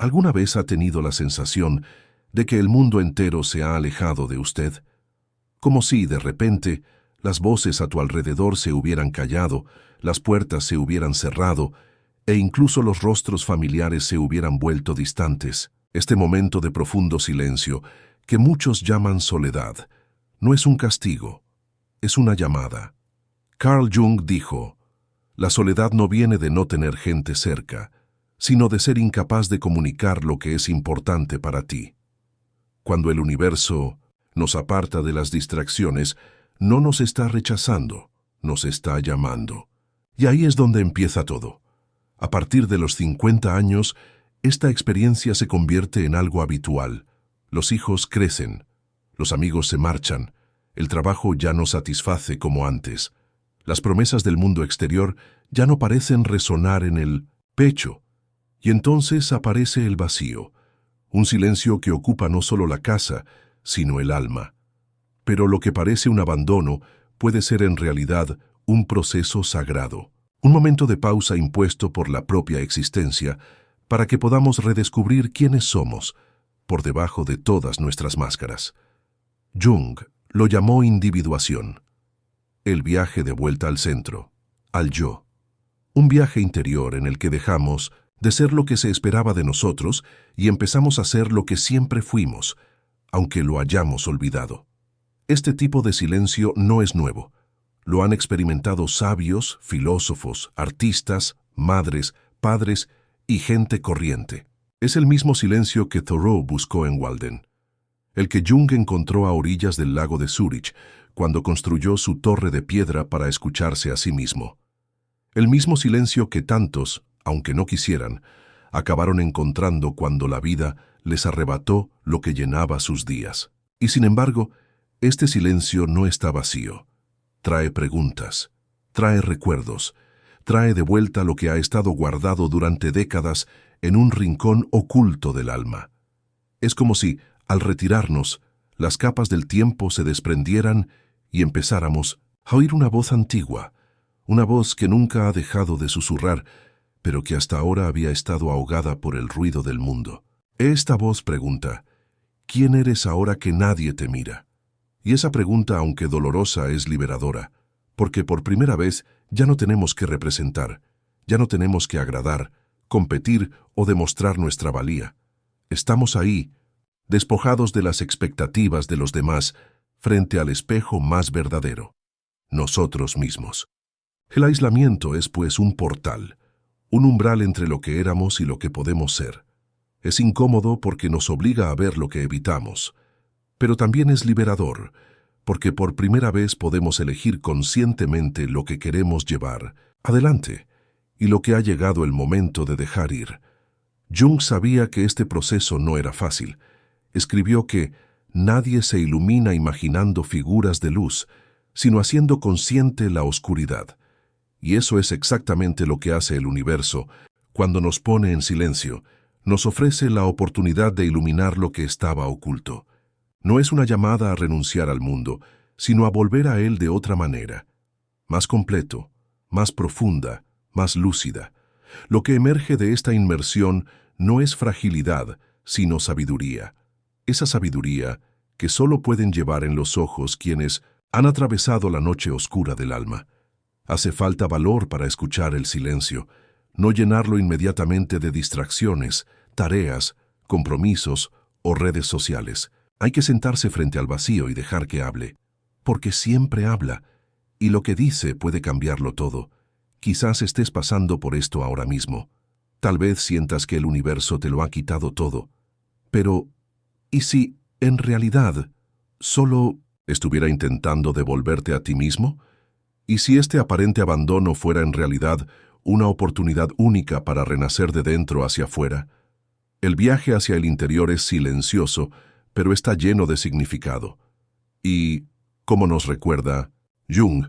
¿Alguna vez ha tenido la sensación de que el mundo entero se ha alejado de usted? Como si, de repente, las voces a tu alrededor se hubieran callado, las puertas se hubieran cerrado, e incluso los rostros familiares se hubieran vuelto distantes. Este momento de profundo silencio, que muchos llaman soledad, no es un castigo, es una llamada. Carl Jung dijo: la soledad no viene de no tener gente cerca, sino de ser incapaz de comunicar lo que es importante para ti. Cuando el universo nos aparta de las distracciones, no nos está rechazando, nos está llamando. Y ahí es donde empieza todo. A partir de los 50 años, esta experiencia se convierte en algo habitual. Los hijos crecen, los amigos se marchan, el trabajo ya no satisface como antes. Las promesas del mundo exterior ya no parecen resonar en el pecho. Y entonces aparece el vacío, un silencio que ocupa no solo la casa, sino el alma. Pero lo que parece un abandono puede ser en realidad un proceso sagrado, un momento de pausa impuesto por la propia existencia para que podamos redescubrir quiénes somos por debajo de todas nuestras máscaras. Jung lo llamó individuación, el viaje de vuelta al centro, al yo. Un viaje interior en el que dejamos de ser lo que se esperaba de nosotros y empezamos a ser lo que siempre fuimos, aunque lo hayamos olvidado. Este tipo de silencio no es nuevo. Lo han experimentado sabios, filósofos, artistas, madres, padres y gente corriente. Es el mismo silencio que Thoreau buscó en Walden, el que Jung encontró a orillas del lago de Zúrich cuando construyó su torre de piedra para escucharse a sí mismo. El mismo silencio que tantos, aunque no quisieran, acabaron encontrando cuando la vida les arrebató lo que llenaba sus días. Y sin embargo, este silencio no está vacío. Trae preguntas, trae recuerdos, trae de vuelta lo que ha estado guardado durante décadas en un rincón oculto del alma. Es como si, al retirarnos, las capas del tiempo se desprendieran y empezáramos a oír una voz antigua, una voz que nunca ha dejado de susurrar, pero que hasta ahora había estado ahogada por el ruido del mundo. Esta voz pregunta: ¿quién eres ahora que nadie te mira? Y esa pregunta, aunque dolorosa, es liberadora, porque por primera vez ya no tenemos que representar, ya no tenemos que agradar, competir o demostrar nuestra valía. Estamos ahí, despojados de las expectativas de los demás, frente al espejo más verdadero, nosotros mismos. El aislamiento es, pues, un portal, un umbral entre lo que éramos y lo que podemos ser. Es incómodo porque nos obliga a ver lo que evitamos, pero también es liberador, porque por primera vez podemos elegir conscientemente lo que queremos llevar adelante y lo que ha llegado el momento de dejar ir. Jung sabía que este proceso no era fácil. Escribió que nadie se ilumina imaginando figuras de luz, sino haciendo consciente la oscuridad. Y eso es exactamente lo que hace el universo cuando nos pone en silencio, nos ofrece la oportunidad de iluminar lo que estaba oculto. No es una llamada a renunciar al mundo, sino a volver a él de otra manera, más completo, más profunda, más lúcida. Lo que emerge de esta inmersión no es fragilidad, sino sabiduría. Esa sabiduría que solo pueden llevar en los ojos quienes han atravesado la noche oscura del alma. Hace falta valor para escuchar el silencio, no llenarlo inmediatamente de distracciones, tareas, compromisos o redes sociales. Hay que sentarse frente al vacío y dejar que hable, porque siempre habla, y lo que dice puede cambiarlo todo. Quizás estés pasando por esto ahora mismo. Tal vez sientas que el universo te lo ha quitado todo. Pero, ¿y si, en realidad, solo estuviera intentando devolverte a ti mismo? ¿Y si este aparente abandono fuera en realidad una oportunidad única para renacer de dentro hacia afuera? El viaje hacia el interior es silencioso, pero está lleno de significado. Y, como nos recuerda Jung,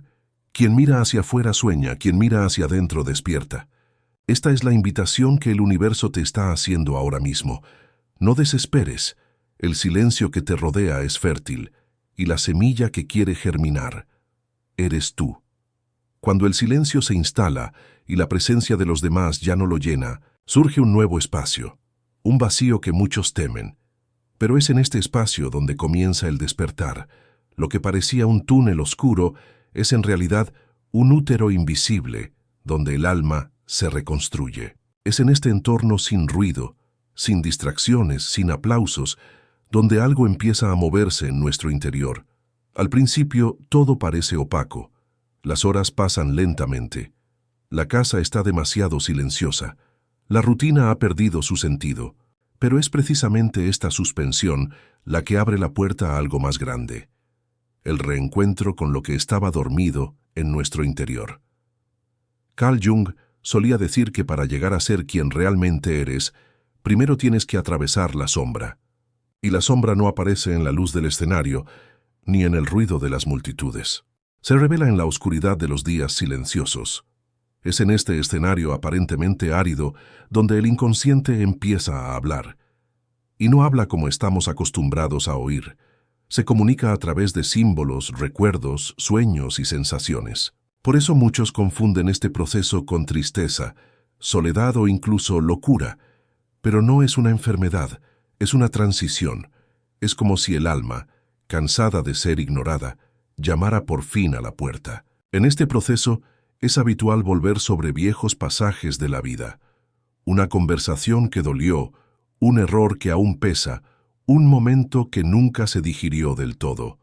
quien mira hacia afuera sueña, quien mira hacia adentro despierta. Esta es la invitación que el universo te está haciendo ahora mismo. No desesperes, el silencio que te rodea es fértil, y la semilla que quiere germinar eres tú. Cuando el silencio se instala y la presencia de los demás ya no lo llena, surge un nuevo espacio, un vacío que muchos temen. Pero es en este espacio donde comienza el despertar. Lo que parecía un túnel oscuro es en realidad un útero invisible, donde el alma se reconstruye. Es en este entorno sin ruido, sin distracciones, sin aplausos, donde algo empieza a moverse en nuestro interior. Al principio todo parece opaco. Las horas pasan lentamente. La casa está demasiado silenciosa. La rutina ha perdido su sentido. Pero es precisamente esta suspensión la que abre la puerta a algo más grande. El reencuentro con lo que estaba dormido en nuestro interior. Carl Jung solía decir que para llegar a ser quien realmente eres, primero tienes que atravesar la sombra. Y la sombra no aparece en la luz del escenario, ni en el ruido de las multitudes. Se revela en la oscuridad de los días silenciosos. Es en este escenario aparentemente árido donde el inconsciente empieza a hablar. Y no habla como estamos acostumbrados a oír. Se comunica a través de símbolos, recuerdos, sueños y sensaciones. Por eso muchos confunden este proceso con tristeza, soledad o incluso locura. Pero no es una enfermedad, es una transición. Es como si el alma, cansada de ser ignorada, llamara por fin a la puerta. En este proceso, es habitual volver sobre viejos pasajes de la vida. Una conversación que dolió, un error que aún pesa, un momento que nunca se digirió del todo.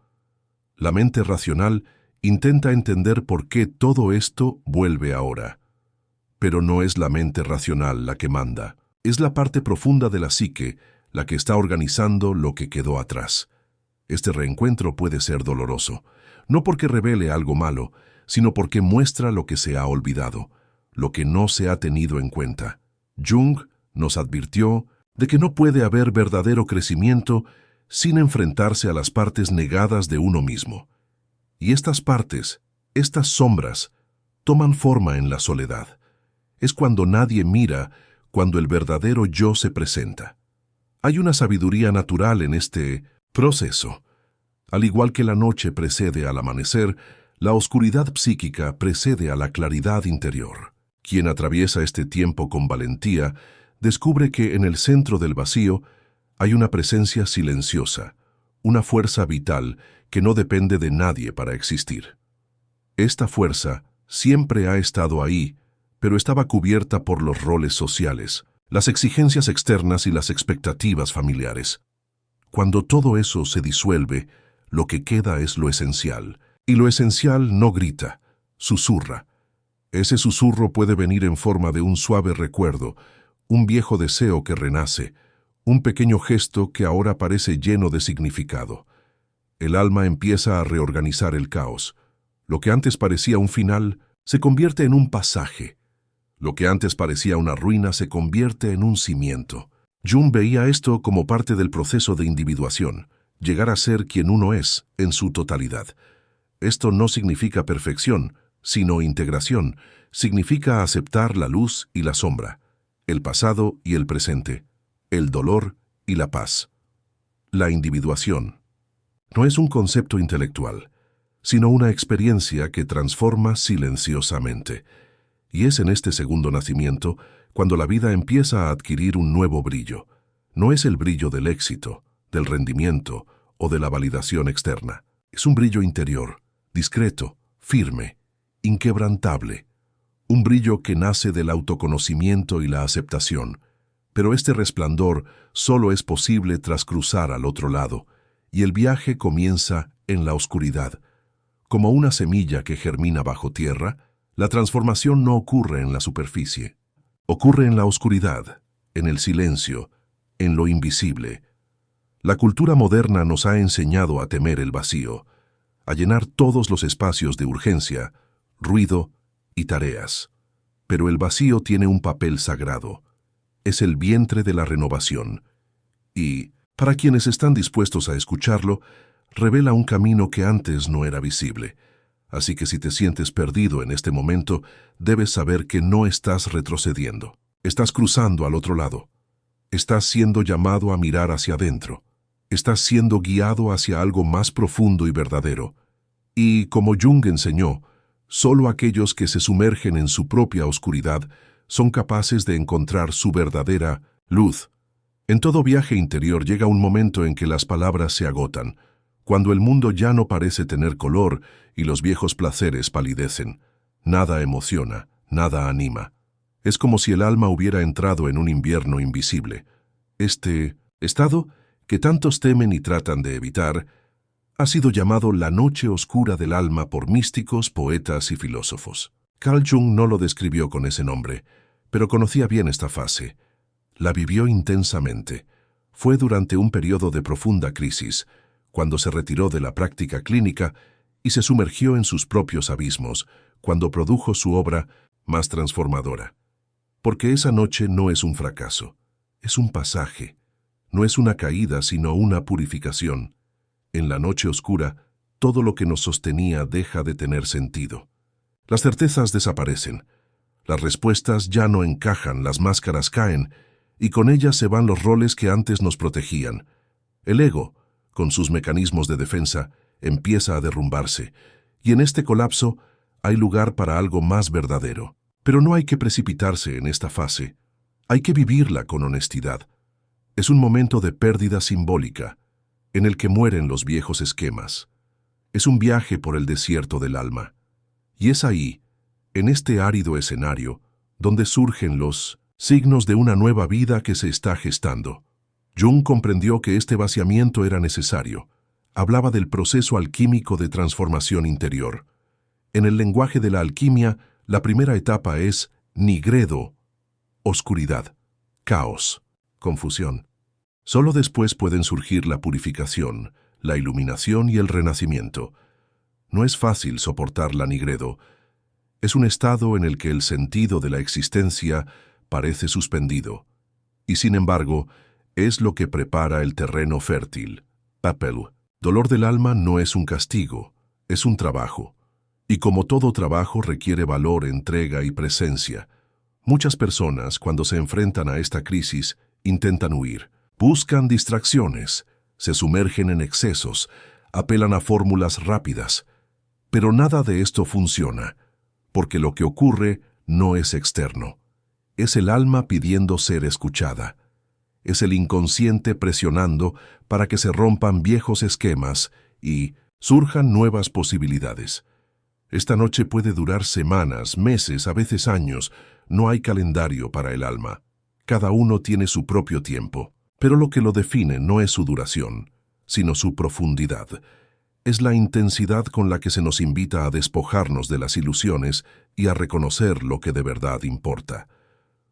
La mente racional intenta entender por qué todo esto vuelve ahora. Pero no es la mente racional la que manda. Es la parte profunda de la psique la que está organizando lo que quedó atrás. Este reencuentro puede ser doloroso, no porque revele algo malo, sino porque muestra lo que se ha olvidado, lo que no se ha tenido en cuenta. Jung nos advirtió de que no puede haber verdadero crecimiento sin enfrentarse a las partes negadas de uno mismo. Y estas partes, estas sombras, toman forma en la soledad. Es cuando nadie mira, cuando el verdadero yo se presenta. Hay una sabiduría natural en este proceso. Al igual que la noche precede al amanecer, la oscuridad psíquica precede a la claridad interior. Quien atraviesa este tiempo con valentía descubre que en el centro del vacío hay una presencia silenciosa, una fuerza vital que no depende de nadie para existir. Esta fuerza siempre ha estado ahí, pero estaba cubierta por los roles sociales, las exigencias externas y las expectativas familiares. Cuando todo eso se disuelve, lo que queda es lo esencial. Y lo esencial no grita, susurra. Ese susurro puede venir en forma de un suave recuerdo, un viejo deseo que renace, un pequeño gesto que ahora parece lleno de significado. El alma empieza a reorganizar el caos. Lo que antes parecía un final se convierte en un pasaje. Lo que antes parecía una ruina se convierte en un cimiento. Jung veía esto como parte del proceso de individuación, llegar a ser quien uno es en su totalidad. Esto no significa perfección, sino integración. Significa aceptar la luz y la sombra, el pasado y el presente, el dolor y la paz. La individuación no es un concepto intelectual, sino una experiencia que transforma silenciosamente. Y es en este segundo nacimiento cuando la vida empieza a adquirir un nuevo brillo. No es el brillo del éxito, del rendimiento o de la validación externa. Es un brillo interior, discreto, firme, inquebrantable. Un brillo que nace del autoconocimiento y la aceptación. Pero este resplandor solo es posible tras cruzar al otro lado, y el viaje comienza en la oscuridad. Como una semilla que germina bajo tierra, la transformación no ocurre en la superficie. Ocurre en la oscuridad, en el silencio, en lo invisible. La cultura moderna nos ha enseñado a temer el vacío, a llenar todos los espacios de urgencia, ruido y tareas. Pero el vacío tiene un papel sagrado. Es el vientre de la renovación. Y, para quienes están dispuestos a escucharlo, revela un camino que antes no era visible. Así que si te sientes perdido en este momento, debes saber que no estás retrocediendo. Estás cruzando al otro lado. Estás siendo llamado a mirar hacia adentro. Estás siendo guiado hacia algo más profundo y verdadero. Y, como Jung enseñó, solo aquellos que se sumergen en su propia oscuridad son capaces de encontrar su verdadera luz. En todo viaje interior llega un momento en que las palabras se agotan, cuando el mundo ya no parece tener color y los viejos placeres palidecen. Nada emociona, nada anima. Es como si el alma hubiera entrado en un invierno invisible. Este estado, que tantos temen y tratan de evitar, ha sido llamado la noche oscura del alma por místicos, poetas y filósofos. Carl Jung no lo describió con ese nombre, pero conocía bien esta fase. La vivió intensamente. Fue durante un periodo de profunda crisis, cuando se retiró de la práctica clínica y se sumergió en sus propios abismos, cuando produjo su obra más transformadora. Porque esa noche no es un fracaso, es un pasaje. No es una caída, sino una purificación. En la noche oscura, todo lo que nos sostenía deja de tener sentido. Las certezas desaparecen. Las respuestas ya no encajan, las máscaras caen, y con ellas se van los roles que antes nos protegían. El ego, con sus mecanismos de defensa, empieza a derrumbarse, y en este colapso hay lugar para algo más verdadero. Pero no hay que precipitarse en esta fase. Hay que vivirla con honestidad. Es un momento de pérdida simbólica, en el que mueren los viejos esquemas. Es un viaje por el desierto del alma. Y es ahí, en este árido escenario, donde surgen los signos de una nueva vida que se está gestando. Jung comprendió que este vaciamiento era necesario. Hablaba del proceso alquímico de transformación interior. En el lenguaje de la alquimia, la primera etapa es nigredo, oscuridad, caos, confusión. Solo después pueden surgir la purificación, la iluminación y el renacimiento. No es fácil soportar la nigredo. Es un estado en el que el sentido de la existencia parece suspendido. Y sin embargo, es lo que prepara el terreno fértil. Papel. Dolor del alma no es un castigo, es un trabajo. Y como todo trabajo requiere valor, entrega y presencia. Muchas personas, cuando se enfrentan a esta crisis, intentan huir. Buscan distracciones, se sumergen en excesos, apelan a fórmulas rápidas. Pero nada de esto funciona, porque lo que ocurre no es externo. Es el alma pidiendo ser escuchada. Es el inconsciente presionando para que se rompan viejos esquemas y surjan nuevas posibilidades. Esta noche puede durar semanas, meses, a veces años. No hay calendario para el alma. Cada uno tiene su propio tiempo. Pero lo que lo define no es su duración, sino su profundidad. Es la intensidad con la que se nos invita a despojarnos de las ilusiones y a reconocer lo que de verdad importa.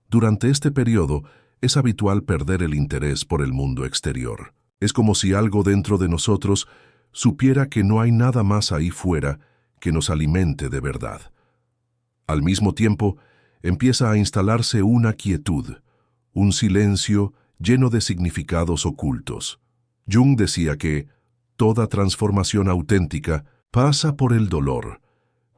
Durante este periodo, es habitual perder el interés por el mundo exterior. Es como si algo dentro de nosotros supiera que no hay nada más ahí fuera que nos alimente de verdad. Al mismo tiempo, empieza a instalarse una quietud, un silencio lleno de significados ocultos. Jung decía que toda transformación auténtica pasa por el dolor,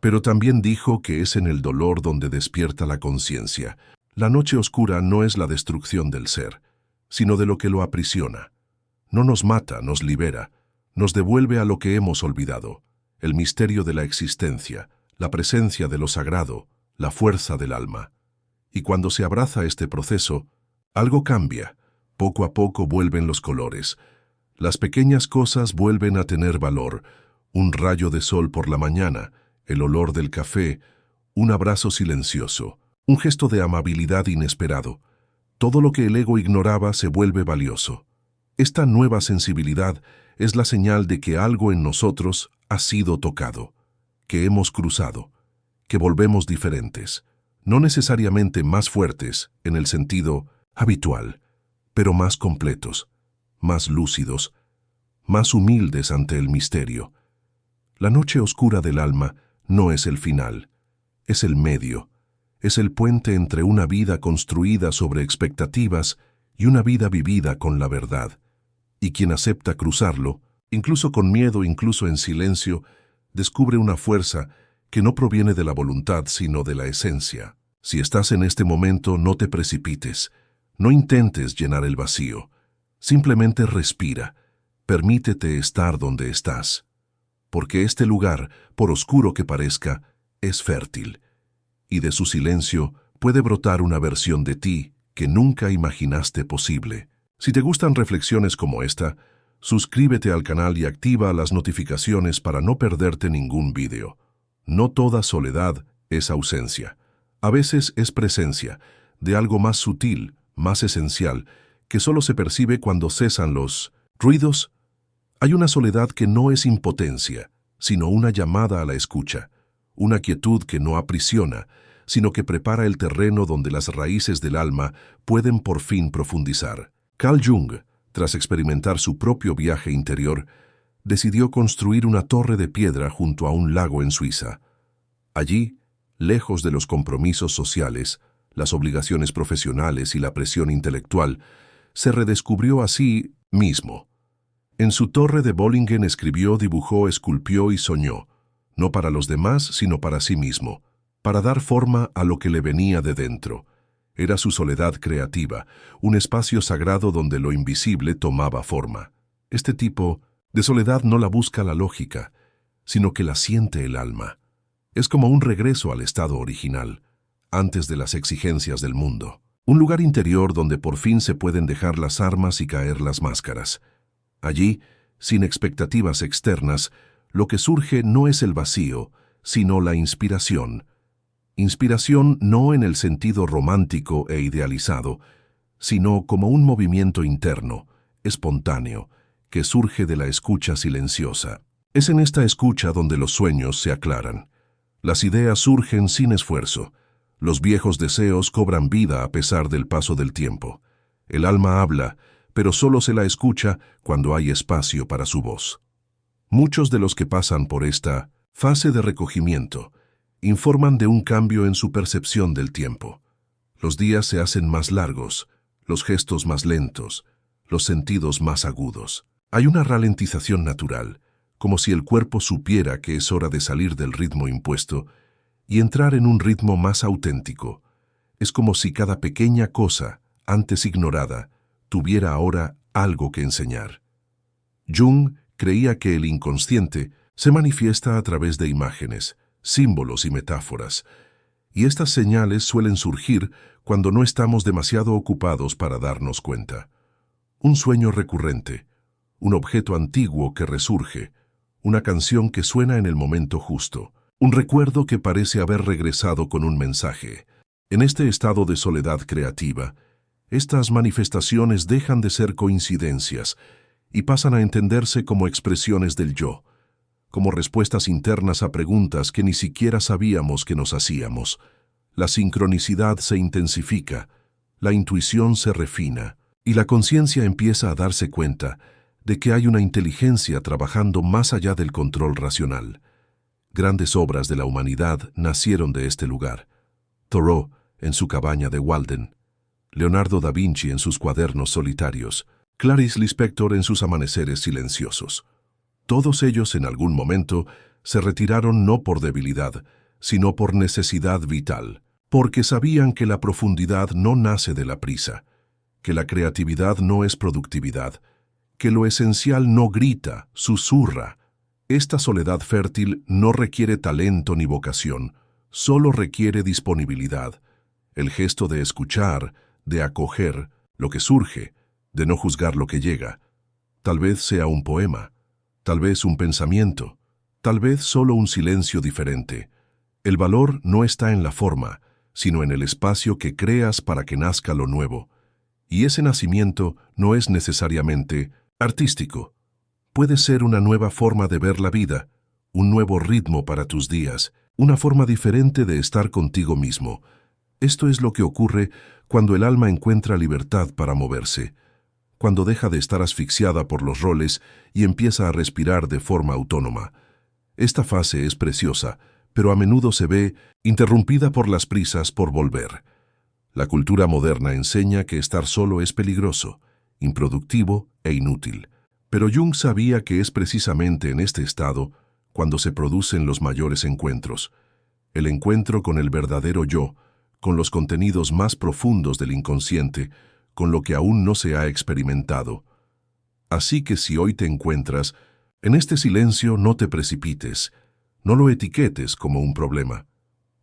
pero también dijo que es en el dolor donde despierta la conciencia. La noche oscura no es la destrucción del ser, sino de lo que lo aprisiona. No nos mata, nos libera, nos devuelve a lo que hemos olvidado, el misterio de la existencia, la presencia de lo sagrado, la fuerza del alma. Y cuando se abraza este proceso, algo cambia. Poco a poco vuelven los colores. Las pequeñas cosas vuelven a tener valor. Un rayo de sol por la mañana, el olor del café, un abrazo silencioso, un gesto de amabilidad inesperado. Todo lo que el ego ignoraba se vuelve valioso. Esta nueva sensibilidad es la señal de que algo en nosotros ha sido tocado, que hemos cruzado, que volvemos diferentes, no necesariamente más fuertes en el sentido habitual, pero más completos, más lúcidos, más humildes ante el misterio. La noche oscura del alma no es el final, es el medio, es el puente entre una vida construida sobre expectativas y una vida vivida con la verdad. Y quien acepta cruzarlo, incluso con miedo, incluso en silencio, descubre una fuerza que no proviene de la voluntad, sino de la esencia. Si estás en este momento, no te precipites. No intentes llenar el vacío, simplemente respira, permítete estar donde estás, porque este lugar, por oscuro que parezca, es fértil, y de su silencio puede brotar una versión de ti que nunca imaginaste posible. Si te gustan reflexiones como esta, suscríbete al canal y activa las notificaciones para no perderte ningún vídeo. No toda soledad es ausencia. A veces es presencia de algo más sutil, más esencial, que solo se percibe cuando cesan los ruidos. Hay una soledad que no es impotencia, sino una llamada a la escucha, una quietud que no aprisiona, sino que prepara el terreno donde las raíces del alma pueden por fin profundizar. Carl Jung, tras experimentar su propio viaje interior, decidió construir una torre de piedra junto a un lago en Suiza. Allí, lejos de los compromisos sociales, las obligaciones profesionales y la presión intelectual, se redescubrió a sí mismo. En su torre de Bollingen escribió, dibujó, esculpió y soñó, no para los demás, sino para sí mismo, para dar forma a lo que le venía de dentro. Era su soledad creativa, un espacio sagrado donde lo invisible tomaba forma. Este tipo de soledad no la busca la lógica, sino que la siente el alma. Es como un regreso al estado original, antes de las exigencias del mundo. Un lugar interior donde por fin se pueden dejar las armas y caer las máscaras. Allí, sin expectativas externas, lo que surge no es el vacío, sino la inspiración. Inspiración no en el sentido romántico e idealizado, sino como un movimiento interno, espontáneo, que surge de la escucha silenciosa. Es en esta escucha donde los sueños se aclaran. Las ideas surgen sin esfuerzo. Los viejos deseos cobran vida a pesar del paso del tiempo. El alma habla, pero solo se la escucha cuando hay espacio para su voz. Muchos de los que pasan por esta fase de recogimiento informan de un cambio en su percepción del tiempo. Los días se hacen más largos, los gestos más lentos, los sentidos más agudos. Hay una ralentización natural, como si el cuerpo supiera que es hora de salir del ritmo impuesto y entrar en un ritmo más auténtico. Es como si cada pequeña cosa, antes ignorada, tuviera ahora algo que enseñar. Jung creía que el inconsciente se manifiesta a través de imágenes, símbolos y metáforas, y estas señales suelen surgir cuando no estamos demasiado ocupados para darnos cuenta. Un sueño recurrente, un objeto antiguo que resurge, una canción que suena en el momento justo, un recuerdo que parece haber regresado con un mensaje. En este estado de soledad creativa, estas manifestaciones dejan de ser coincidencias y pasan a entenderse como expresiones del yo, como respuestas internas a preguntas que ni siquiera sabíamos que nos hacíamos. La sincronicidad se intensifica, la intuición se refina, y la conciencia empieza a darse cuenta de que hay una inteligencia trabajando más allá del control racional. Grandes obras de la humanidad nacieron de este lugar. Thoreau en su cabaña de Walden, Leonardo da Vinci en sus cuadernos solitarios, Clarice Lispector en sus amaneceres silenciosos. Todos ellos en algún momento se retiraron no por debilidad, sino por necesidad vital, porque sabían que la profundidad no nace de la prisa, que la creatividad no es productividad, que lo esencial no grita, susurra. Esta soledad fértil no requiere talento ni vocación, solo requiere disponibilidad, el gesto de escuchar, de acoger lo que surge, de no juzgar lo que llega. Tal vez sea un poema, tal vez un pensamiento, tal vez solo un silencio diferente. El valor no está en la forma, sino en el espacio que creas para que nazca lo nuevo. Y ese nacimiento no es necesariamente artístico. Puede ser una nueva forma de ver la vida, un nuevo ritmo para tus días, una forma diferente de estar contigo mismo. Esto es lo que ocurre cuando el alma encuentra libertad para moverse, cuando deja de estar asfixiada por los roles y empieza a respirar de forma autónoma. Esta fase es preciosa, pero a menudo se ve interrumpida por las prisas por volver. La cultura moderna enseña que estar solo es peligroso, improductivo e inútil. Pero Jung sabía que es precisamente en este estado cuando se producen los mayores encuentros. El encuentro con el verdadero yo, con los contenidos más profundos del inconsciente, con lo que aún no se ha experimentado. Así que si hoy te encuentras en este silencio, no te precipites, no lo etiquetes como un problema.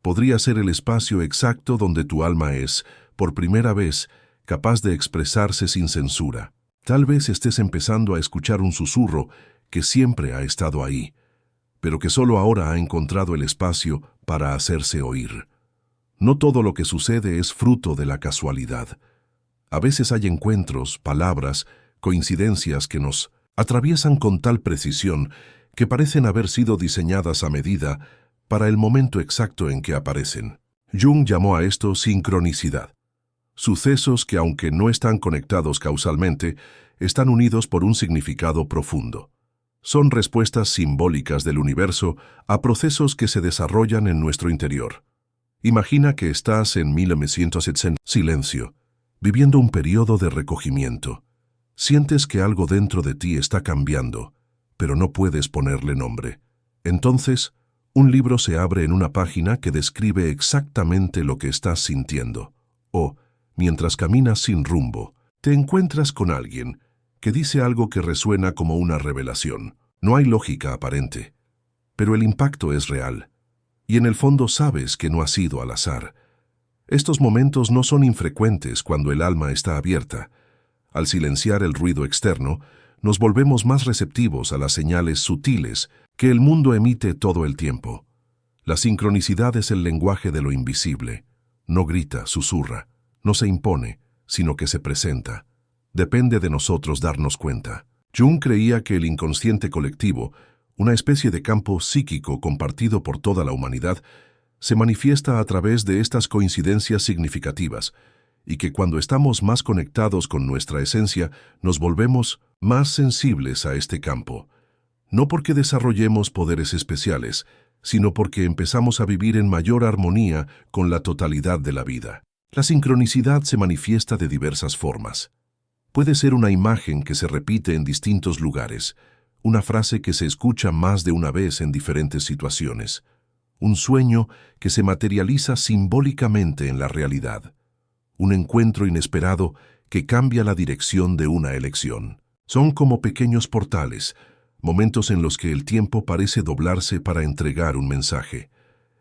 Podría ser el espacio exacto donde tu alma es, por primera vez, capaz de expresarse sin censura. Tal vez estés empezando a escuchar un susurro que siempre ha estado ahí, pero que solo ahora ha encontrado el espacio para hacerse oír. No todo lo que sucede es fruto de la casualidad. A veces hay encuentros, palabras, coincidencias que nos atraviesan con tal precisión que parecen haber sido diseñadas a medida para el momento exacto en que aparecen. Jung llamó a esto sincronicidad. Sucesos que, aunque no están conectados causalmente, están unidos por un significado profundo. Son respuestas simbólicas del universo a procesos que se desarrollan en nuestro interior. Imagina que estás en 1970, silencio, viviendo un periodo de recogimiento. Sientes que algo dentro de ti está cambiando, pero no puedes ponerle nombre. Entonces, un libro se abre en una página que describe exactamente lo que estás sintiendo. O, mientras caminas sin rumbo, te encuentras con alguien que dice algo que resuena como una revelación. No hay lógica aparente, pero el impacto es real. Y en el fondo sabes que no ha sido al azar. Estos momentos no son infrecuentes cuando el alma está abierta. Al silenciar el ruido externo, nos volvemos más receptivos a las señales sutiles que el mundo emite todo el tiempo. La sincronicidad es el lenguaje de lo invisible. No grita, susurra, no se impone, sino que se presenta. Depende de nosotros darnos cuenta. Jung creía que el inconsciente colectivo, una especie de campo psíquico compartido por toda la humanidad, se manifiesta a través de estas coincidencias significativas, y que cuando estamos más conectados con nuestra esencia, nos volvemos más sensibles a este campo. No porque desarrollemos poderes especiales, sino porque empezamos a vivir en mayor armonía con la totalidad de la vida. La sincronicidad se manifiesta de diversas formas. Puede ser una imagen que se repite en distintos lugares, una frase que se escucha más de una vez en diferentes situaciones, un sueño que se materializa simbólicamente en la realidad, un encuentro inesperado que cambia la dirección de una elección. Son como pequeños portales, momentos en los que el tiempo parece doblarse para entregar un mensaje.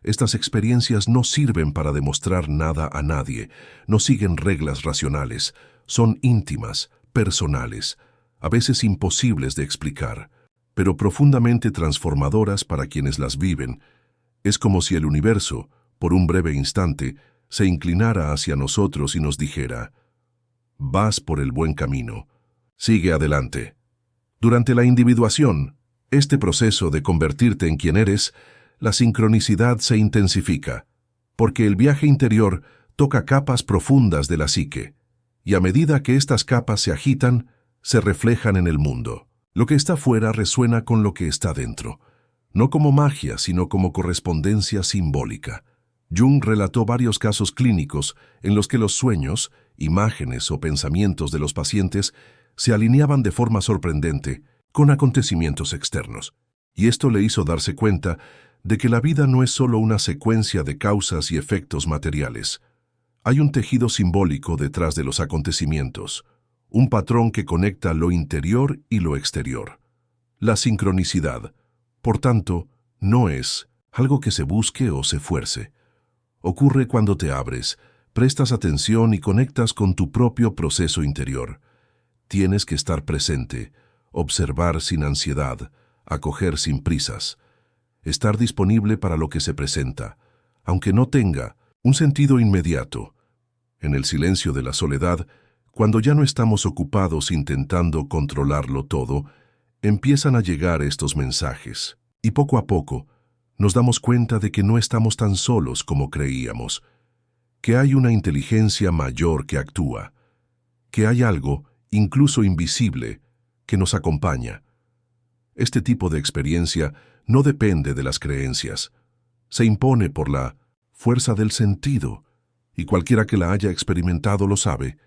Estas experiencias no sirven para demostrar nada a nadie, no siguen reglas racionales, son íntimas, personales, a veces imposibles de explicar, pero profundamente transformadoras para quienes las viven. Es como si el universo, por un breve instante, se inclinara hacia nosotros y nos dijera: «Vas por el buen camino, sigue adelante». Durante la individuación, este proceso de convertirte en quien eres, la sincronicidad se intensifica, porque el viaje interior toca capas profundas de la psique, y a medida que estas capas se agitan, se reflejan en el mundo. Lo que está fuera resuena con lo que está dentro, no como magia, sino como correspondencia simbólica. Jung relató varios casos clínicos en los que los sueños, imágenes o pensamientos de los pacientes se alineaban de forma sorprendente con acontecimientos externos, y esto le hizo darse cuenta de que la vida no es solo una secuencia de causas y efectos materiales. Hay un tejido simbólico detrás de los acontecimientos, un patrón que conecta lo interior y lo exterior. La sincronicidad, por tanto, no es algo que se busque o se fuerce. Ocurre cuando te abres, prestas atención y conectas con tu propio proceso interior. Tienes que estar presente, observar sin ansiedad, acoger sin prisas, estar disponible para lo que se presenta, aunque no tenga un sentido inmediato. En el silencio de la soledad, cuando ya no estamos ocupados intentando controlarlo todo, empiezan a llegar estos mensajes, y poco a poco nos damos cuenta de que no estamos tan solos como creíamos, que hay una inteligencia mayor que actúa, que hay algo, incluso invisible, que nos acompaña. Este tipo de experiencia no depende de las creencias, se impone por la fuerza del sentido, y cualquiera que la haya experimentado lo sabe.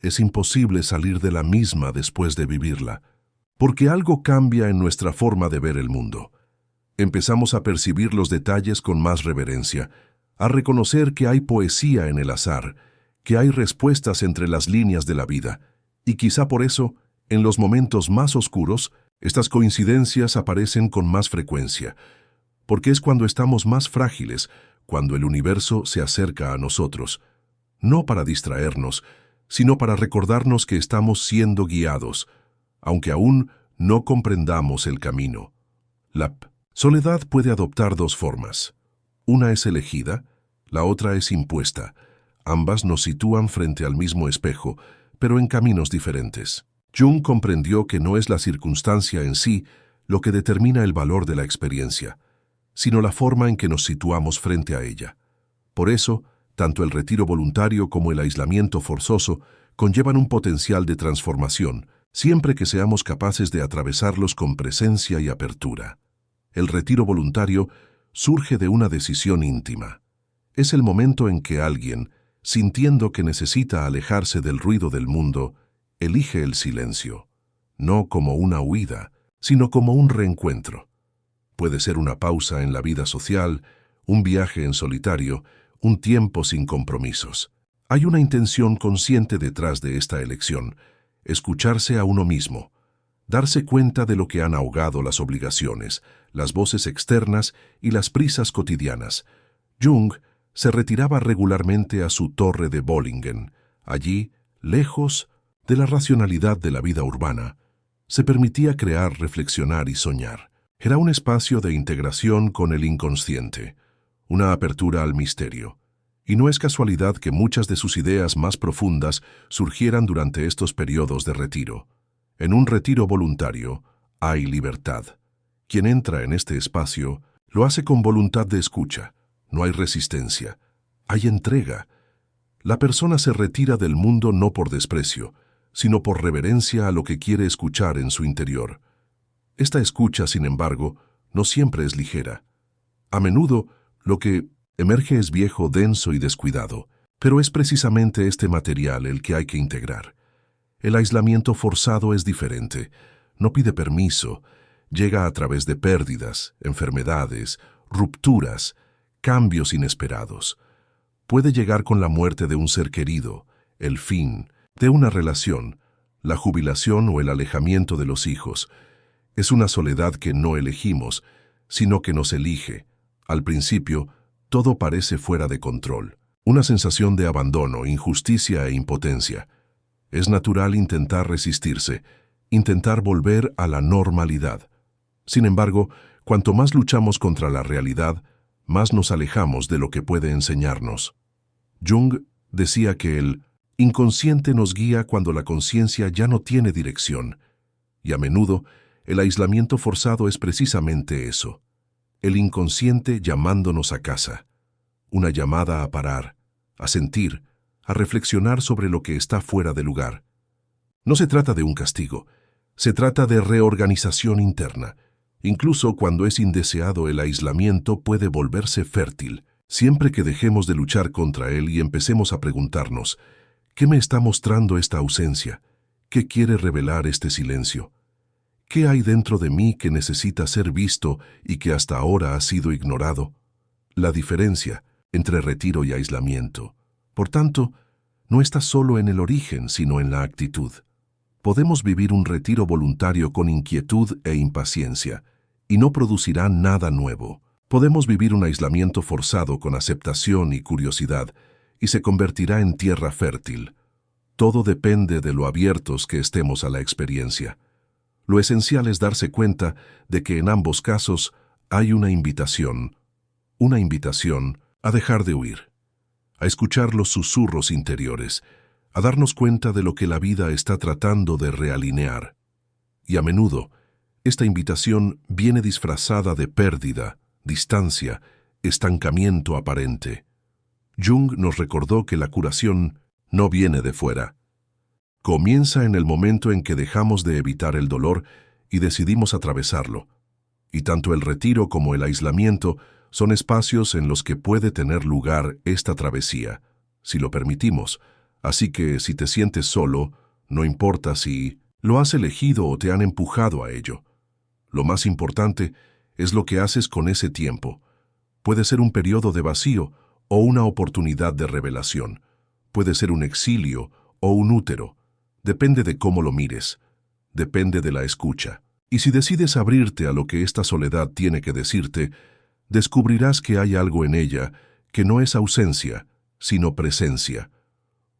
Es imposible salir de la misma después de vivirla, porque algo cambia en nuestra forma de ver el mundo. Empezamos a percibir los detalles con más reverencia, a reconocer que hay poesía en el azar, que hay respuestas entre las líneas de la vida, y quizá por eso, en los momentos más oscuros, estas coincidencias aparecen con más frecuencia, porque es cuando estamos más frágiles, cuando el universo se acerca a nosotros, no para distraernos, sino para recordarnos que estamos siendo guiados, aunque aún no comprendamos el camino. La soledad puede adoptar dos formas. Una es elegida, la otra es impuesta. Ambas nos sitúan frente al mismo espejo, pero en caminos diferentes. Jung comprendió que no es la circunstancia en sí lo que determina el valor de la experiencia, sino la forma en que nos situamos frente a ella. Por eso, tanto el retiro voluntario como el aislamiento forzoso conllevan un potencial de transformación, siempre que seamos capaces de atravesarlos con presencia y apertura. El retiro voluntario surge de una decisión íntima. Es el momento en que alguien, sintiendo que necesita alejarse del ruido del mundo, elige el silencio, no como una huida, sino como un reencuentro. Puede ser una pausa en la vida social, un viaje en solitario, un tiempo sin compromisos. Hay una intención consciente detrás de esta elección: escucharse a uno mismo, darse cuenta de lo que han ahogado las obligaciones, las voces externas y las prisas cotidianas. Jung se retiraba regularmente a su torre de Bollingen. Allí, lejos de la racionalidad de la vida urbana, se permitía crear, reflexionar y soñar. Era un espacio de integración con el inconsciente, una apertura al misterio. Y no es casualidad que muchas de sus ideas más profundas surgieran durante estos periodos de retiro. En un retiro voluntario hay libertad. Quien entra en este espacio lo hace con voluntad de escucha. No hay resistencia, hay entrega. La persona se retira del mundo no por desprecio, sino por reverencia a lo que quiere escuchar en su interior. Esta escucha, sin embargo, no siempre es ligera. A menudo, lo que emerge es viejo, denso y descuidado, pero es precisamente este material el que hay que integrar. El aislamiento forzado es diferente. No pide permiso, llega a través de pérdidas, enfermedades, rupturas, cambios inesperados. Puede llegar con la muerte de un ser querido, el fin de una relación, la jubilación o el alejamiento de los hijos. Es una soledad que no elegimos, sino que nos elige. Al principio, todo parece fuera de control. Una sensación de abandono, injusticia e impotencia. Es natural intentar resistirse, intentar volver a la normalidad. Sin embargo, cuanto más luchamos contra la realidad, más nos alejamos de lo que puede enseñarnos. Jung decía que el inconsciente nos guía cuando la conciencia ya no tiene dirección, y a menudo el aislamiento forzado es precisamente eso, el inconsciente llamándonos a casa, una llamada a parar, a sentir, a reflexionar sobre lo que está fuera de lugar. No se trata de un castigo, se trata de reorganización interna. Incluso cuando es indeseado, el aislamiento puede volverse fértil, siempre que dejemos de luchar contra él y empecemos a preguntarnos: ¿qué me está mostrando esta ausencia? ¿Qué quiere revelar este silencio? ¿Qué hay dentro de mí que necesita ser visto y que hasta ahora ha sido ignorado? La diferencia entre retiro y aislamiento, por tanto, no está solo en el origen, sino en la actitud. Podemos vivir un retiro voluntario con inquietud e impaciencia, y no producirá nada nuevo. Podemos vivir un aislamiento forzado con aceptación y curiosidad, y se convertirá en tierra fértil. Todo depende de lo abiertos que estemos a la experiencia. Lo esencial es darse cuenta de que en ambos casos hay una invitación a dejar de huir, a escuchar los susurros interiores, a darnos cuenta de lo que la vida está tratando de realinear. Y a menudo, esta invitación viene disfrazada de pérdida, distancia, estancamiento aparente. Jung nos recordó que la curación no viene de fuera. Comienza en el momento en que dejamos de evitar el dolor y decidimos atravesarlo. Y tanto el retiro como el aislamiento son espacios en los que puede tener lugar esta travesía, si lo permitimos. Así que si te sientes solo, no importa si lo has elegido o te han empujado a ello. Lo más importante es lo que haces con ese tiempo. Puede ser un periodo de vacío o una oportunidad de revelación. Puede ser un exilio o un útero. Depende de cómo lo mires. Depende de la escucha. Y si decides abrirte a lo que esta soledad tiene que decirte, descubrirás que hay algo en ella que no es ausencia, sino presencia.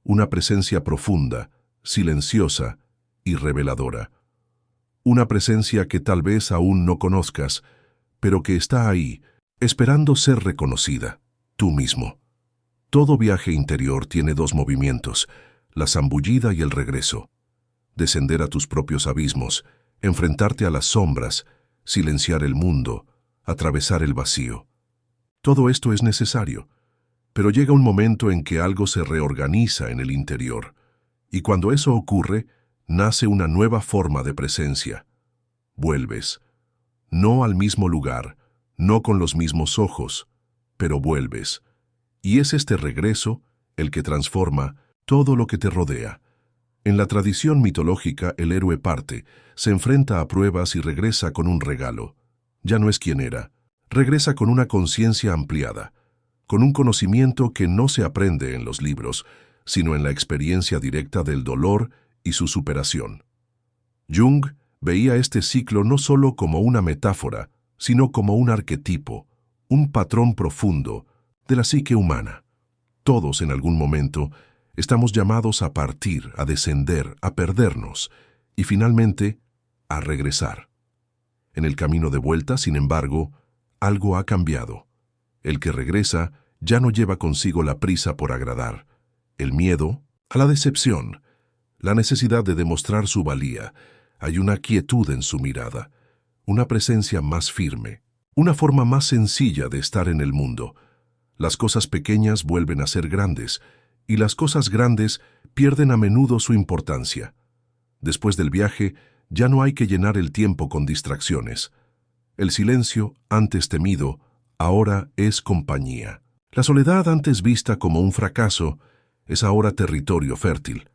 una presencia profunda, silenciosa y reveladora. Una presencia que tal vez aún no conozcas, pero que está ahí, esperando ser reconocida, tú mismo. Todo viaje interior tiene dos movimientos, la zambullida y el regreso. Descender a tus propios abismos, enfrentarte a las sombras, silenciar el mundo, atravesar el vacío. Todo esto es necesario, pero llega un momento en que algo se reorganiza en el interior, y cuando eso ocurre, nace una nueva forma de presencia. Vuelves, no al mismo lugar, no con los mismos ojos, pero vuelves. Y es este regreso el que transforma todo lo que te rodea. En la tradición mitológica, el héroe parte, se enfrenta a pruebas y regresa con un regalo. Ya no es quien era. Regresa con una conciencia ampliada, con un conocimiento que no se aprende en los libros, sino en la experiencia directa del dolor y su superación. Jung veía este ciclo no solo como una metáfora, sino como un arquetipo, un patrón profundo de la psique humana. Todos en algún momento estamos llamados a partir, a descender, a perdernos y finalmente a regresar. En el camino de vuelta, sin embargo, algo ha cambiado. El que regresa ya no lleva consigo la prisa por agradar, el miedo a la decepción, la necesidad de demostrar su valía. Hay una quietud en su mirada, una presencia más firme, una forma más sencilla de estar en el mundo. Las cosas pequeñas vuelven a ser grandes, y las cosas grandes pierden a menudo su importancia. Después del viaje, ya no hay que llenar el tiempo con distracciones. El silencio, antes temido, ahora es compañía. La soledad, antes vista como un fracaso, es ahora territorio fértil.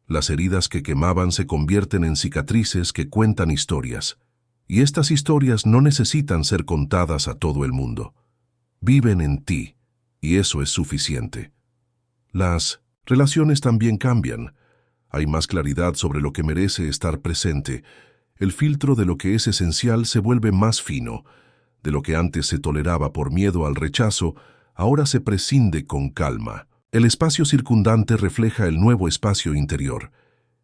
Las heridas que quemaban se convierten en cicatrices que cuentan historias. Y estas historias no necesitan ser contadas a todo el mundo. Viven en ti, y eso es suficiente. Las relaciones también cambian. Hay más claridad sobre lo que merece estar presente. El filtro de lo que es esencial se vuelve más fino. De lo que antes se toleraba por miedo al rechazo, ahora se prescinde con calma. El espacio circundante refleja el nuevo espacio interior.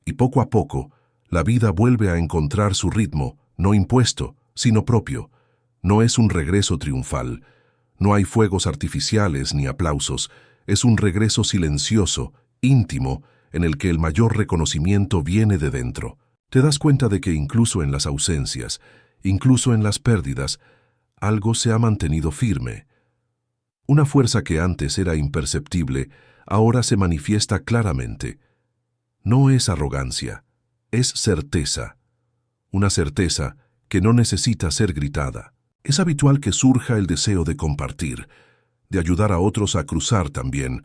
Y poco a poco, la vida vuelve a encontrar su ritmo, no impuesto, sino propio. No es un regreso triunfal. No hay fuegos artificiales ni aplausos. Es un regreso silencioso, íntimo, en el que el mayor reconocimiento viene de dentro. Te das cuenta de que incluso en las ausencias, incluso en las pérdidas, algo se ha mantenido firme. Una fuerza que antes era imperceptible, ahora se manifiesta claramente. No es arrogancia, es certeza. Una certeza que no necesita ser gritada. Es habitual que surja el deseo de compartir, de ayudar a otros a cruzar también,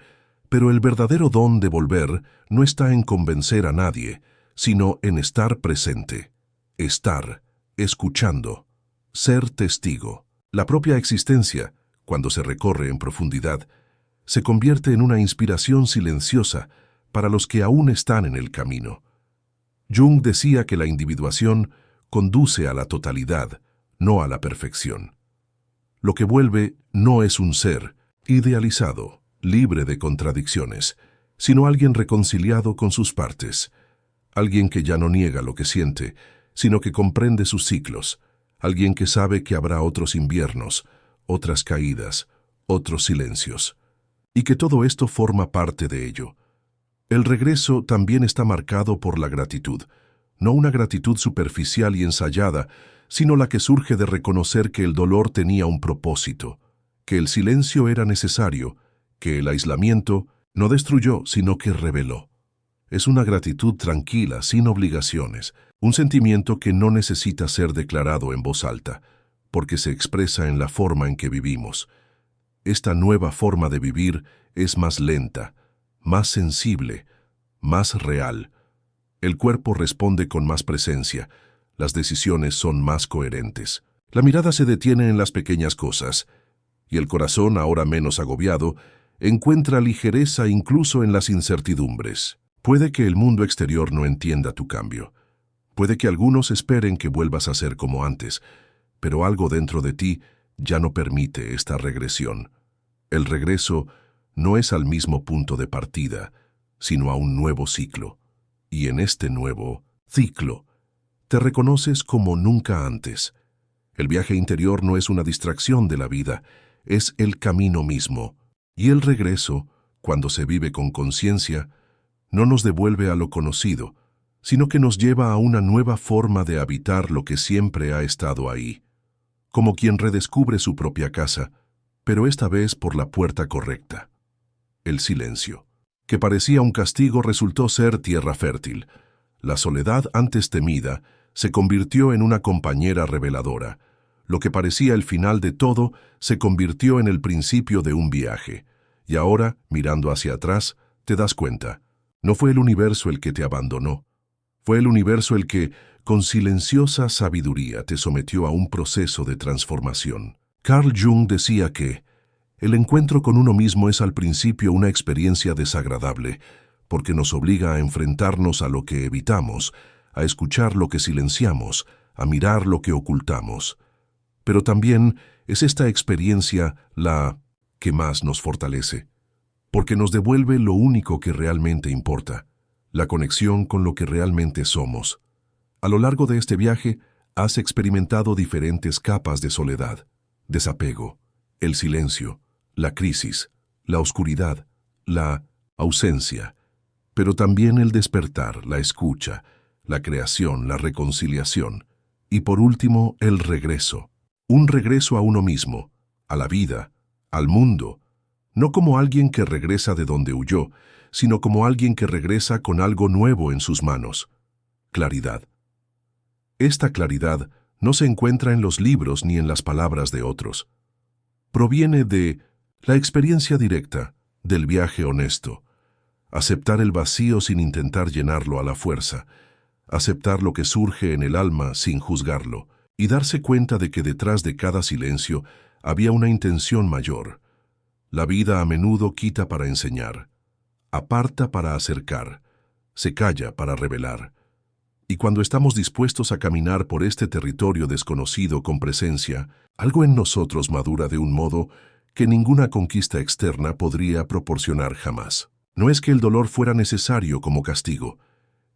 pero el verdadero don de volver no está en convencer a nadie, sino en estar presente, estar, escuchando, ser testigo. La propia existencia, cuando se recorre en profundidad, se convierte en una inspiración silenciosa para los que aún están en el camino. Jung decía que la individuación conduce a la totalidad, no a la perfección. Lo que vuelve no es un ser idealizado, libre de contradicciones, sino alguien reconciliado con sus partes, alguien que ya no niega lo que siente, sino que comprende sus ciclos, alguien que sabe que habrá otros inviernos, otras caídas, otros silencios, y que todo esto forma parte de ello. El regreso también está marcado por la gratitud, no una gratitud superficial y ensayada, sino la que surge de reconocer que el dolor tenía un propósito, que el silencio era necesario, que el aislamiento no destruyó, sino que reveló. Es una gratitud tranquila, sin obligaciones, un sentimiento que no necesita ser declarado en voz alta, porque se expresa en la forma en que vivimos. Esta nueva forma de vivir es más lenta, más sensible, más real. El cuerpo responde con más presencia, las decisiones son más coherentes. La mirada se detiene en las pequeñas cosas, y el corazón, ahora menos agobiado, encuentra ligereza incluso en las incertidumbres. Puede que el mundo exterior no entienda tu cambio. Puede que algunos esperen que vuelvas a ser como antes, pero algo dentro de ti ya no permite esta regresión. El regreso no es al mismo punto de partida, sino a un nuevo ciclo. Y en este nuevo ciclo, te reconoces como nunca antes. El viaje interior no es una distracción de la vida, es el camino mismo. Y el regreso, cuando se vive con conciencia, no nos devuelve a lo conocido, sino que nos lleva a una nueva forma de habitar lo que siempre ha estado ahí, como quien redescubre su propia casa, pero esta vez por la puerta correcta. El silencio, que parecía un castigo, resultó ser tierra fértil. La soledad antes temida se convirtió en una compañera reveladora. Lo que parecía el final de todo se convirtió en el principio de un viaje. Y ahora, mirando hacia atrás, te das cuenta. No fue el universo el que te abandonó. Fue el universo el que, con silenciosa sabiduría, te sometió a un proceso de transformación. Carl Jung decía que el encuentro con uno mismo es al principio una experiencia desagradable, porque nos obliga a enfrentarnos a lo que evitamos, a escuchar lo que silenciamos, a mirar lo que ocultamos. Pero también es esta experiencia la que más nos fortalece, porque nos devuelve lo único que realmente importa, la conexión con lo que realmente somos. A lo largo de este viaje, has experimentado diferentes capas de soledad, desapego, el silencio, la crisis, la oscuridad, la ausencia, pero también el despertar, la escucha, la creación, la reconciliación, y por último, el regreso. Un regreso a uno mismo, a la vida, al mundo, no como alguien que regresa de donde huyó, sino como alguien que regresa con algo nuevo en sus manos. Claridad. Esta claridad no se encuentra en los libros ni en las palabras de otros. Proviene de la experiencia directa, del viaje honesto. Aceptar el vacío sin intentar llenarlo a la fuerza. Aceptar lo que surge en el alma sin juzgarlo. Y darse cuenta de que detrás de cada silencio había una intención mayor. La vida a menudo quita para enseñar, aparta para acercar, se calla para revelar. Y cuando estamos dispuestos a caminar por este territorio desconocido con presencia, algo en nosotros madura de un modo que ninguna conquista externa podría proporcionar jamás. No es que el dolor fuera necesario como castigo,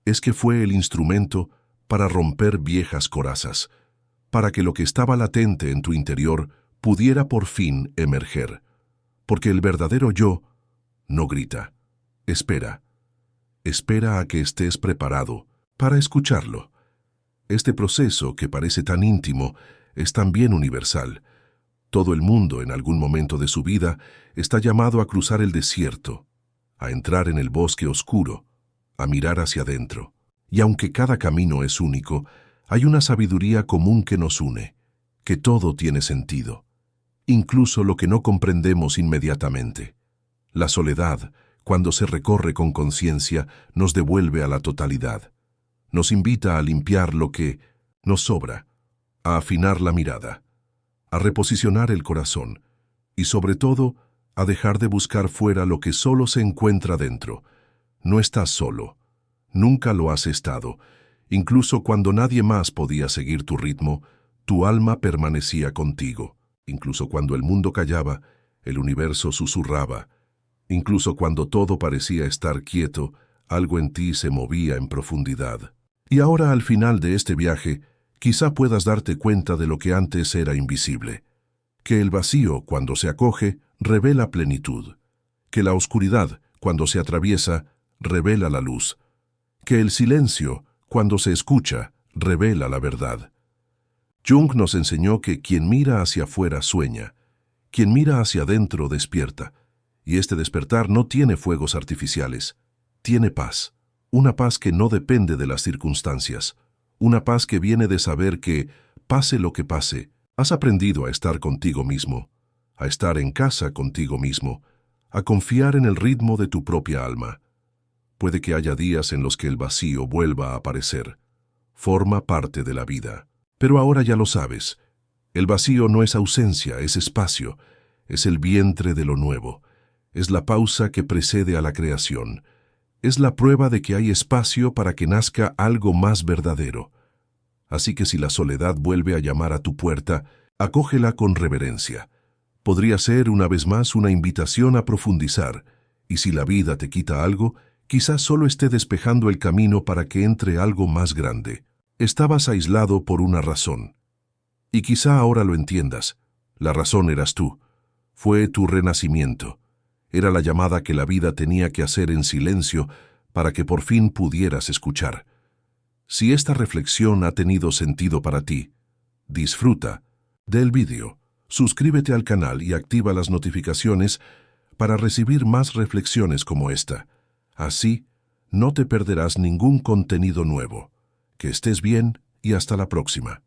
es que fue el instrumento para romper viejas corazas, para que lo que estaba latente en tu interior pudiera por fin emerger. Porque el verdadero yo no grita, espera a que estés preparado para escucharlo. Este proceso, que parece tan íntimo, es también universal. Todo el mundo en algún momento de su vida está llamado a cruzar el desierto, a entrar en el bosque oscuro, a mirar hacia adentro. Y aunque cada camino es único, hay una sabiduría común que nos une, que todo tiene sentido, incluso lo que no comprendemos inmediatamente. La soledad, cuando se recorre con conciencia, nos devuelve a la totalidad. Nos invita a limpiar lo que nos sobra, a afinar la mirada, a reposicionar el corazón y, sobre todo, a dejar de buscar fuera lo que solo se encuentra dentro. No estás solo, nunca lo has estado. Incluso cuando nadie más podía seguir tu ritmo, tu alma permanecía contigo. Incluso cuando el mundo callaba, el universo susurraba. Incluso cuando todo parecía estar quieto, algo en ti se movía en profundidad. Y ahora, al final de este viaje, quizá puedas darte cuenta de lo que antes era invisible. Que el vacío, cuando se acoge, revela plenitud. Que la oscuridad, cuando se atraviesa, revela la luz. Que el silencio, cuando se escucha, revela la verdad. Jung nos enseñó que quien mira hacia afuera sueña, quien mira hacia adentro despierta, y este despertar no tiene fuegos artificiales, tiene paz, una paz que no depende de las circunstancias, una paz que viene de saber que, pase lo que pase, has aprendido a estar contigo mismo, a estar en casa contigo mismo, a confiar en el ritmo de tu propia alma. Puede que haya días en los que el vacío vuelva a aparecer. Forma parte de la vida. Pero ahora ya lo sabes. El vacío no es ausencia, es espacio. Es el vientre de lo nuevo. Es la pausa que precede a la creación. Es la prueba de que hay espacio para que nazca algo más verdadero. Así que si la soledad vuelve a llamar a tu puerta, acógela con reverencia. Podría ser una vez más una invitación a profundizar. Y si la vida te quita algo, Quizás solo esté despejando el camino para que entre algo más grande. Estabas aislado por una razón. Y quizá ahora lo entiendas. La razón eras tú. Fue tu renacimiento. Era la llamada que la vida tenía que hacer en silencio para que por fin pudieras escuchar. Si esta reflexión ha tenido sentido para ti, disfruta del vídeo, suscríbete al canal y activa las notificaciones para recibir más reflexiones como esta. Así, no te perderás ningún contenido nuevo. Que estés bien y hasta la próxima.